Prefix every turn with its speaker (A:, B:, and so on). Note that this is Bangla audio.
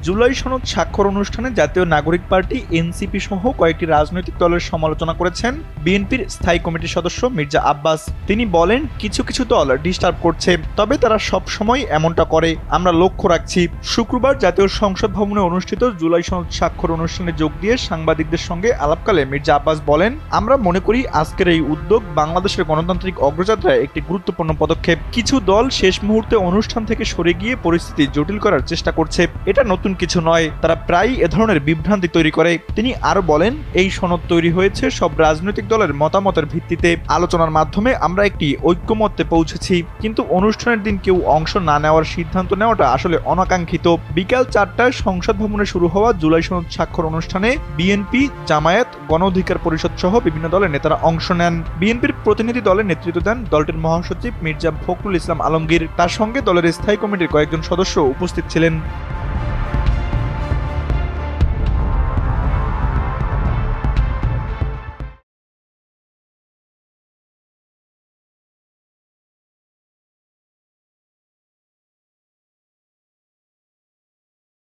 A: জুলাই সনদ স্বাক্ষর অনুষ্ঠানে জাতীয় নাগরিক পার্টি এনসিপি সহ কয়েকটি রাজনৈতিক দলের সমালোচনা করেছেন বিএনপির স্থায়ী কমিটির সদস্য মির্জা আব্বাস। তিনি বলেন, কিছু কিছু দল ডিস্টার্ব করছে, তবে তারা সব সময় এমনটা করে, আমরা লক্ষ্য রাখছি। শুক্রবার জাতীয় সংসদ ভবনে অনুষ্ঠিত জুলাই সনদ স্বাক্ষর অনুষ্ঠানে যোগ দিয়ে সাংবাদিকদের সঙ্গে আলাপকালে মির্জা আব্বাস বলেন, আমরা মনে করি আজকের এই উদ্যোগ বাংলাদেশের গণতান্ত্রিক অগ্রযাত্রায় একটি গুরুত্বপূর্ণ পদক্ষেপ। কিছু দল শেষ মুহূর্তে অনুষ্ঠান থেকে সরে গিয়ে পরিস্থিতি জটিল করার চেষ্টা করছে, এটা নতুন কিছু নয়, তারা প্রায়ই এ ধরনের বিভ্রান্তি তৈরি করে। তিনি আরো বলেন, এই সনদ তৈরি হয়েছে সব রাজনৈতিক দলের মতামতের ভিত্তিতে। আলোচনার মাধ্যমে আমরা একটি ঐক্যমত্যে পৌঁছেছি, কিন্তু অনুষ্ঠানের দিন কেউ অংশ না নেওয়ার সিদ্ধান্ত নেওয়াটা আসলে অনাকাঙ্ক্ষিত। বিকাল 4টায় সংসদ ভবনে শুরু হওয়া জুলাই সনদ স্বাক্ষর অনুষ্ঠানে বিএনপি, জামায়াত, গণ অধিকার পরিষদ সহ বিভিন্ন দলের নেতারা অংশ নেন। বিএনপির প্রতিনিধি দলের নেতৃত্ব দেন দলটির মহাসচিব মির্জা ফখরুল ইসলাম আলমগীর। তার সঙ্গে দলের স্থায়ী কমিটির কয়েকজন সদস্য উপস্থিত ছিলেন।